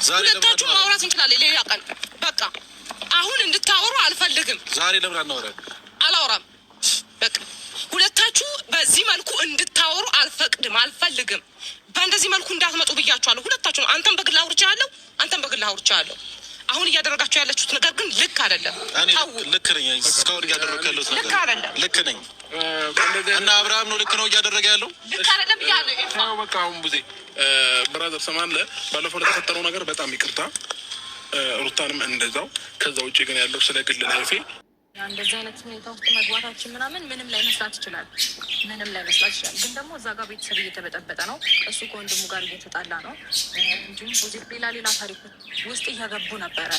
ሁለታችሁ ማውራት እንችላለን ሌላ ቀን በቃ አሁን እንድታወሩ አልፈልግም ዛሬ ለምን አናወራም አላወራም በቃ ሁለታችሁ በዚህ መልኩ እንድታወሩ አልፈልግም በእንደዚህ መልኩ እንዳትመጡ ብያችኋለሁ ሁለታችሁ አንተም በግል አውርቻለሁ አንተም በግል አውርቻለሁ አሁን እያደረጋችሁ ያላችሁት ነገር ግን ልክ አይደለም ልክ ነኝ እስካሁን እያደረኩ ያለሁት ነገር ልክ አይደለም ልክ ነኝ እና አብርሃም ነው ልክ ነው እያደረገ ያለው ልክ አይደለም ያለው በቃ አሁን ቡዜ ብራዘር ሰማንለ ባለፈው ለተፈጠረው ነገር በጣም ይቅርታ ሩታንም እንደዛው ከዛ ውጪ ግን ያለው ስለ ግል ላይፌ እንደዚህ አይነት ሁኔታ ውስጥ መግባታችን ምንም ላይ መስራት ይችላል ግን ደግሞ እዛ ጋር ቤተሰብ እየተበጠበጠ ነው እሱ ከወንድሙ ጋር እየተጣላ ነው እንዲሁም ሌላ ታሪክ ውስጥ እያገቡ ነበረ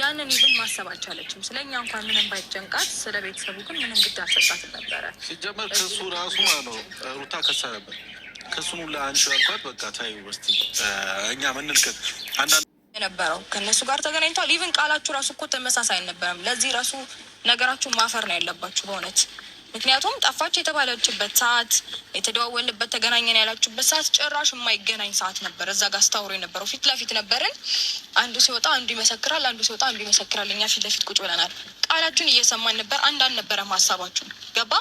ያንን ይብን ማሰብ አልቻለችም ስለኛ እንኳን ምንም ባይጨንቃት ስለ ቤተሰቡ ግን ምንም ግድ አልሰጣትም ነበረ ሲጀመር ከሱ ራሱ ነው ሩታ ከሳ ነበር ከሱኑ ለአንቺ ያልኳት በቃ ታዩ ወስቲ እኛ ምንልከት አንዳንድ የነበረው ከነሱ ጋር ተገናኝቷል ኢቭን ቃላችሁ ራሱ እኮ ተመሳሳይ አልነበረም ለዚህ ራሱ ነገራችሁ ማፈር ነው ያለባችሁ በእውነት ምክንያቱም ጠፋች የተባለችበት ሰዓት የተደዋወልንበት ተገናኘን ያላችሁበት ሰዓት ጭራሽ የማይገናኝ ሰዓት ነበር እዛ ጋር ስታወሩ የነበረው ፊት ለፊት ነበርን አንዱ ሲወጣ አንዱ ይመሰክራል አንዱ ሲወጣ አንዱ ይመሰክራል እኛ ፊት ለፊት ቁጭ ብለናል ቃላችሁን እየሰማን ነበር አንዳንድ ነበረ ሀሳባችሁ ገባ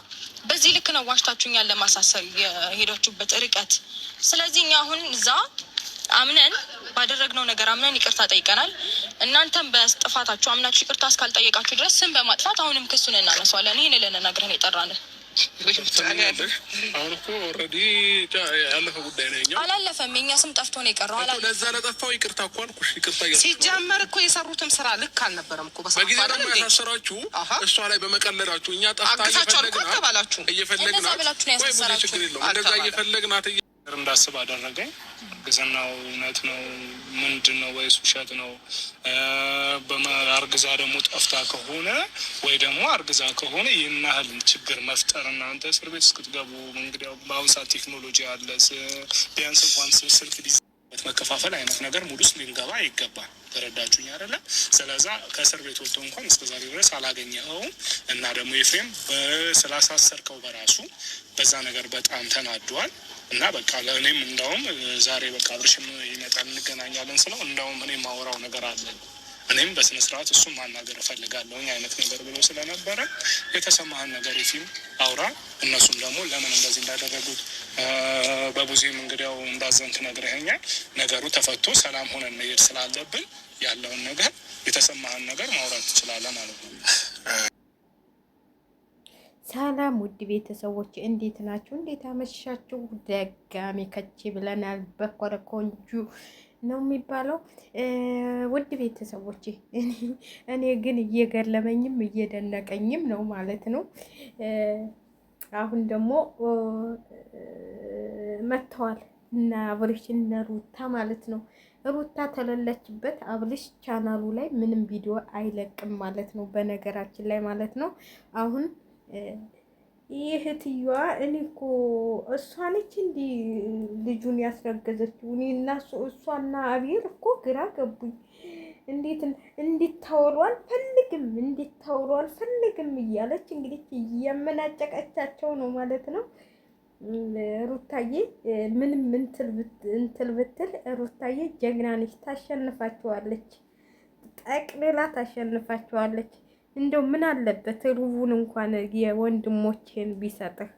በዚህ ልክ ነው ዋሽታችሁኛል ለማሳሰብ የሄዳችሁበት ርቀት ስለዚህ እኛ አሁን እዛ አምነን ባደረግነው ነገር አምነን ይቅርታ ጠይቀናል እናንተም በጥፋታችሁ አምናችሁ ይቅርታ እስካልጠየቃችሁ ድረስ ስም በማጥፋት አሁንም ክሱን እናነሳዋለን ይሄን ለነገርን የጠራን አሁን እኮ ኦልሬዲ ያለፈ ጉዳይ ነው አላለፈም የኛ ስም ጠፍቶ ነው የቀረው አላለፈም ለዛ ለጠፋው ይቅርታ እኮ አልኩሽ ይቅርታ ሲጀመር እኮ የሰሩትም ስራ ልክ አልነበረም እኮ በጊዜ ደግሞ ያሳሰራችሁ እሷ ላይ በመቀለዳችሁ እኛ ጠፍታችሁ እየፈለግናት እንደዛ እየፈለግናት እንዳስብ አደረገኝ ግዝናው እውነት ነው ምንድነው ወይስ ውሸት ነው በማርግዛ ደግሞ ጠፍታ ከሆነ ወይ ደግሞ አርግዛ ከሆነ ይናህል ችግር መፍጠር እናንተ እስር ቤት እስክትገቡ እንግዲህ በአሁን ሰዓት ቴክኖሎጂ አለ ቢያንስ እንኳን ስልክ ዲዛይን መከፋፈል አይነት ነገር ሙሉ ውስጥ ሊንገባ ይገባል ተረዳችሁኝ አይደለ ስለዛ ከእስር ቤት ወጥቶ እንኳን እስከዛሬ ድረስ አላገኘኸውም እና ደግሞ ኤፍሬም በስላሳሰርከው በራሱ በዛ ነገር በጣም ተናዷል እና በቃ ለእኔም እንደውም ዛሬ በቃ አብርሽም ይመጣል እንገናኛለን ስለው እንደውም እኔ ማወራው ነገር አለ እኔም በስነ ስርዓት እሱን ማናገር እፈልጋለሁ አይነት ነገር ብሎ ስለነበረ የተሰማህን ነገር ይፊም አውራ እነሱም ደግሞ ለምን እንደዚህ እንዳደረጉት በቡዜም እንግዲያው እንዳዘንክ ነግረኸኛል ነገሩ ተፈቶ ሰላም ሆነን መሄድ ስላለብን ያለውን ነገር የተሰማህን ነገር ማውራት ትችላለህ ማለት ነው ሰላም ውድ ቤተሰቦች እንዴት ናችሁ? እንዴት አመሻችሁ? ደጋሚ ከቺ ብለናል። በኮረኮንጁ ነው የሚባለው። ውድ ቤተሰቦች እኔ ግን እየገረመኝም እየደነቀኝም ነው ማለት ነው። አሁን ደግሞ መጥተዋል እና አብርሽ እና ሩታ ማለት ነው። ሩታ ተለለችበት አብርሽ ቻናሉ ላይ ምንም ቪዲዮ አይለቅም ማለት ነው። በነገራችን ላይ ማለት ነው አሁን ይህትየዋ እኔ እኮ እሷ ነች እንዲ ልጁን ያስረገዘችው እኔ እና እሷና አብይር እኮ ግራ ገቡኝ እንዲታወሩ አልፈልግም እያለች እንግዲህ እየመናጨቀቻቸው ነው ማለት ነው ሩታዬ ምንም እንትል ብትል ሩታዬ ጀግና ነች ታሸንፋቸዋለች ጠቅልላ ታሸንፋቸዋለች እንደው ምን አለበት ሩቡን እንኳን የወንድሞቼን ቢሰጥህ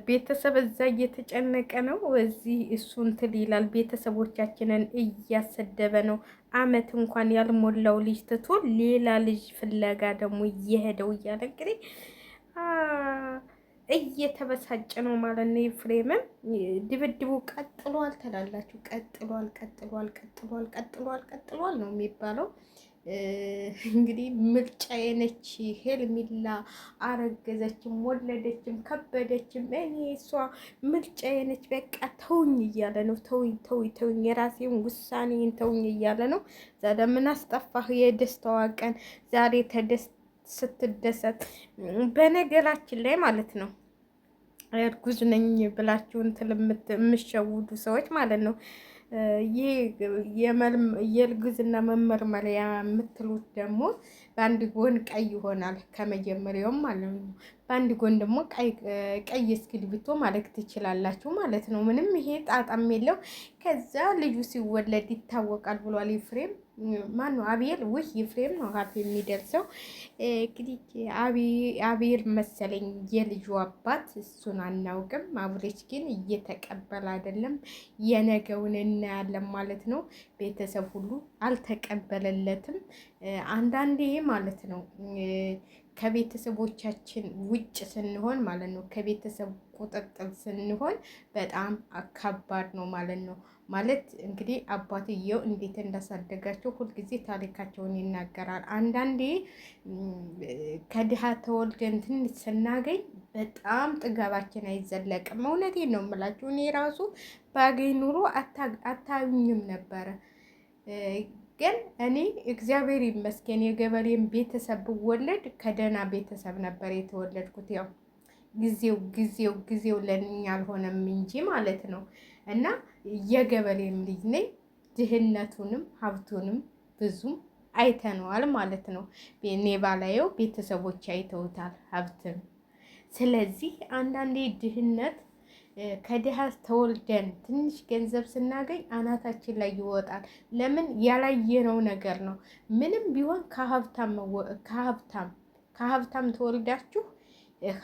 ቤተሰብ እዛ እየተጨነቀ ነው እዚህ እሱን ትል ይላል ቤተሰቦቻችንን እያሰደበ ነው አመት እንኳን ያልሞላው ልጅ ትቶ ሌላ ልጅ ፍለጋ ደግሞ እየሄደው እያለ እንግዲህ እየተበሳጨ ነው ማለት ነው ፍሬምን ድብድቡ ቀጥሏል ተላላችሁ ቀጥሏል ነው የሚባለው እንግዲህ ምርጫዬ ነች ሄርሜላ አረገዘችም ወለደችም ከበደችም እኔ እሷ ምርጫዬ ነች በቃ ተውኝ እያለ ነው ተውኝ የራሴን ውሳኔን ተውኝ እያለ ነው ዛሬ ምን አስጠፋህ የደስታዋ ቀን ዛሬ ስትደሰት በነገራችን ላይ ማለት ነው እርጉዝ ነኝ ብላችሁ እንትን የምትሸውዱ ሰዎች ማለት ነው የእርግዝና መመርመሪያ የምትሉት ደግሞ በአንድ ጎን ቀይ ይሆናል ከመጀመሪያውም ማለት ነው በአንድ ጎን ደግሞ ቀይ እስክሪብቶ ማለት ትችላላችሁ ማለት ነው። ምንም ይሄ ጣጣም የለው። ከዛ ልጁ ሲወለድ ይታወቃል ብሏል ኤፍሬም። ማን ነው አቤል? ውይ ኤፍሬም ነው ሀፍ የሚደርሰው እንግዲህ አቤል መሰለኝ የልጁ አባት፣ እሱን አናውቅም። አብሬች ግን እየተቀበለ አይደለም። የነገውን እናያለን ማለት ነው። ቤተሰብ ሁሉ አልተቀበለለትም። አንዳንዴ ማለት ነው ከቤተሰቦቻችን ውጭ ስንሆን ማለት ነው፣ ከቤተሰብ ቁጥጥር ስንሆን በጣም ከባድ ነው ማለት ነው። ማለት እንግዲህ አባትየው እንዴት እንዳሳደጋቸው ሁልጊዜ ታሪካቸውን ይናገራል። አንዳንዴ ከድሃ ተወልደን ትንሽ ስናገኝ በጣም ጥጋባችን አይዘለቅም። እውነቴን ነው የምላችሁ። እኔ ራሱ ባገኝ ኑሮ አታዩኝም ነበረ። ግን እኔ እግዚአብሔር ይመስገን የገበሬን ቤተሰብ ብወለድ ከደህና ቤተሰብ ነበር የተወለድኩት። ያው ጊዜው ለእኛ አልሆነም እንጂ ማለት ነው። እና የገበሬም ልጅ ነኝ። ድህነቱንም ሀብቱንም ብዙም አይተነዋል ማለት ነው። እኔ ባላየው ቤተሰቦች አይተውታል ሀብትም። ስለዚህ አንዳንዴ ድህነት ከድሃ ተወልደን ትንሽ ገንዘብ ስናገኝ አናታችን ላይ ይወጣል። ለምን? ያላየነው ነገር ነው። ምንም ቢሆን ከሀብታም ተወልዳችሁ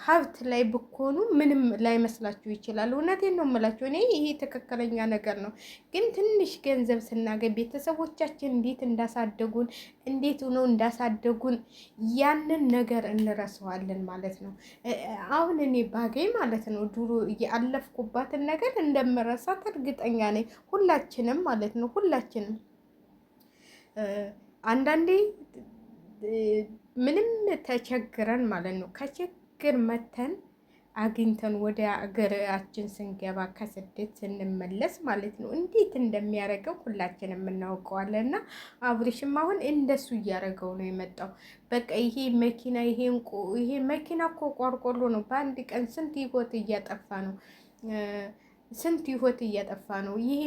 ሀብት ላይ ብኮኑ ምንም ላይ መስላችሁ ይችላል። እውነቴን ነው የምላችሁ። እኔ ይሄ ትክክለኛ ነገር ነው። ግን ትንሽ ገንዘብ ስናገኝ ቤተሰቦቻችን እንዴት እንዳሳደጉን እንዴት ሆነው እንዳሳደጉን ያንን ነገር እንረሳዋለን ማለት ነው። አሁን እኔ ባገኝ ማለት ነው ድሮ ያለፍኩባትን ነገር እንደምረሳት እርግጠኛ ነኝ። ሁላችንም ማለት ነው። ሁላችንም አንዳንዴ ምንም ተቸግረን ማለት ነው ችግር መተን አግኝተን ወደ አገራችን ስንገባ ከስደት ስንመለስ ማለት ነው እንዴት እንደሚያደርገው ሁላችንም እናውቀዋለን። እና አብርሽም አሁን እንደሱ እያደረገው ነው የመጣው። በቃ ይሄ መኪና እኮ ቆርቆሮ ነው። በአንድ ቀን ስንት ህይወት እያጠፋ ነው። ይሄ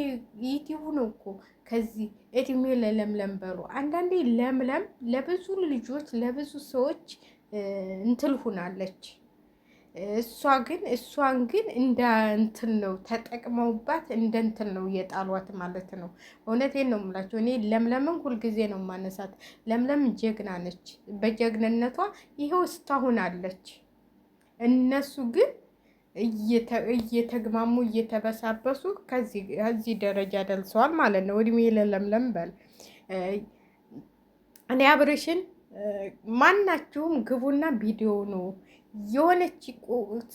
ዩቲዩብ ነው እኮ። ከዚህ እድሜ ለለምለም በሉ። አንዳንዴ ለምለም ለብዙ ልጆች ለብዙ ሰዎች እንትል ሁናለች። እሷን ግን እንደ እንትን ነው ተጠቅመውባት፣ እንደ እንትን ነው የጣሏት ማለት ነው። እውነቴን ነው የምላቸው። እኔ ለምለምን ሁልጊዜ ነው ማነሳት። ለምለም ጀግና ነች። በጀግንነቷ ይኸው እስካሁን አለች። እነሱ ግን እየተግማሙ እየተበሳበሱ ከዚህ ደረጃ ደርሰዋል ማለት ነው። እድሜ ለለምለም በል። እኔ አብርሽን ማናችሁም ግቡና ቪዲዮ ነው የሆነች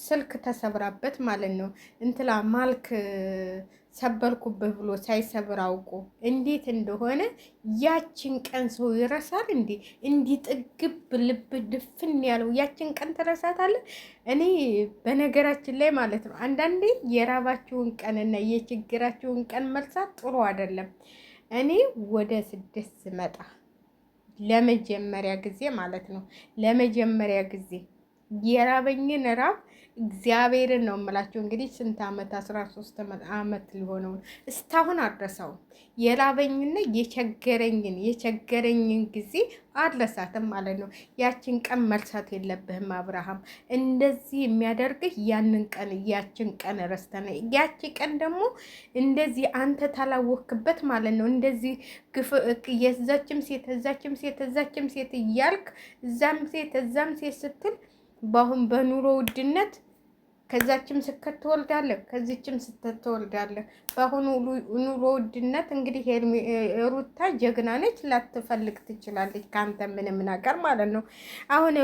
ስልክ ተሰብራበት ማለት ነው እንትላ ማልክ ሰበርኩብህ ብሎ ሳይሰብር አውቆ እንዴት እንደሆነ ያችን ቀን ሰው ይረሳል እንዴ? እንዲህ ጥግብ ልብ ድፍን ያለው ያችን ቀን ትረሳታለህ? እኔ በነገራችን ላይ ማለት ነው አንዳንዴ የራባችሁን ቀንና የችግራችሁን ቀን መልሳት ጥሩ አይደለም። እኔ ወደ ስደት ስመጣ ለመጀመሪያ ጊዜ ማለት ነው ለመጀመሪያ ጊዜ የራበኝን ራብ እግዚአብሔርን ነው የምላቸው። እንግዲህ ስንት ዓመት 13 ዓመት ሊሆነው እስካሁን አልረሳውም። የራበኝና የቸገረኝን ጊዜ አልረሳትም ማለት ነው። ያችን ቀን መርሳት የለብህም አብርሃም። እንደዚህ የሚያደርግህ ያችን ቀን ረስተነ ያቺ ቀን ደግሞ እንደዚህ አንተ ታላወክበት ማለት ነው። እንደዚህ የዛችም ሴት እዛችም ሴት እያልክ እዛም ሴት ስትል በአሁን በኑሮ ውድነት ከዛችም ስከት ትወልዳለህ፣ ከዚችም ስተት ትወልዳለህ። በአሁኑ ኑሮ ውድነት እንግዲህ ሩታ ጀግና ነች፣ ላትፈልግ ትችላለች ከአንተ ምንም ነገር ማለት ነው። አሁን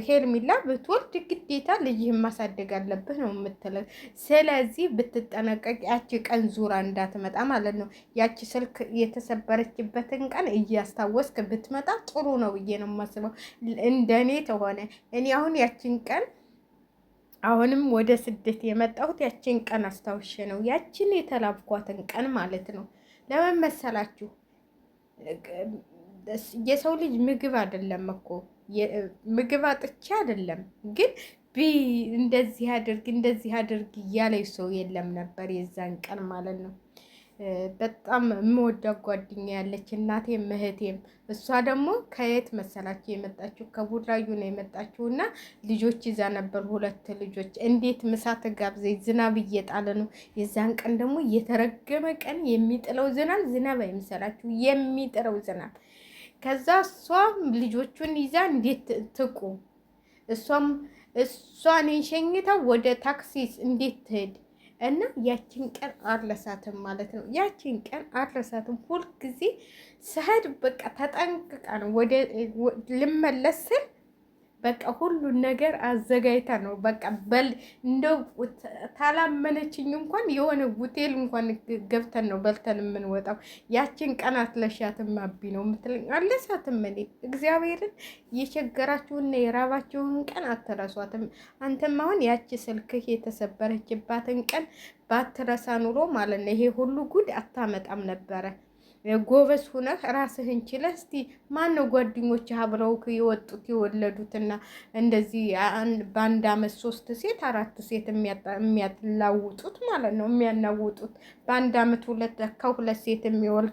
ሄርሜላ ብትወልድ ግዴታ ልጅህን ማሳደግ አለብህ ነው የምትለው። ስለዚህ ብትጠነቀቅ ያቺ ቀን ዙራ እንዳትመጣ ማለት ነው። ያቺ ስልክ የተሰበረችበትን ቀን እያስታወስክ ብትመጣ ጥሩ ነው ብዬ ነው የማስበው። እንደኔ ተሆነ እኔ አሁን ያቺን ቀን አሁንም ወደ ስደት የመጣሁት ያችን ቀን አስታውሼ ነው። ያችን የተላብኳትን ቀን ማለት ነው። ለምን መሰላችሁ? የሰው ልጅ ምግብ አይደለም እኮ ምግብ አጥቼ አይደለም፣ ግን እንደዚህ አድርግ እያለ ሰው የለም ነበር የዛን ቀን ማለት ነው። በጣም የምወዳት ጓደኛ ያለች እናቴም እህቴም። እሷ ደግሞ ከየት መሰላችሁ የመጣችው? ከቡራዩ ነው የመጣችው እና ልጆች ይዛ ነበር፣ 2 ልጆች። እንዴት ምሳ ተጋብዘኝ፣ ዝናብ እየጣለ ነው። የዛን ቀን ደግሞ የተረገመ ቀን፣ የሚጥለው ዝናብ አይምሰላችሁ፣ የሚጥለው ዝናብ። ከዛ እሷ ልጆቹን ይዛ እንዴት ትቁም? እሷን ሸኝታ ወደ ታክሲ እንዴት ትሄድ? እና ያችን ቀን አልረሳትም ማለት ነው። ያችን ቀን አልረሳትም። ሁልጊዜ ስሄድ በቃ ተጠንቅቃ ነው ወደ ልመለስ ስል በቃ ሁሉን ነገር አዘጋጅታ ነው። በቃ እንደው ታላመነችኝ እንኳን የሆነ ሆቴል እንኳን ገብተን ነው በልተን የምንወጣው። ያችን ቀን አትለሻትም አቢ ነው የምትለኝ። አለሳትም እኔ እግዚአብሔርን የቸገራችሁና የራባችሁን ቀን አትረሷትም። አንተም አሁን ያቺ ስልክህ የተሰበረችባትን ቀን ባትረሳ ኑሮ ማለት ነው ይሄ ሁሉ ጉድ አታመጣም ነበረ። ጎበዝ ሁነህ ራስህን ችለህ እስቲ ማን ነው ጓደኞችህ አብረው የወጡት የወለዱትና እንደዚህ በአንድ አመት 3 ሴት 4 ሴት የሚያላውጡት ማለት ነው የሚያናውጡት በአንድ አመት 2 ሴት የሚወልድ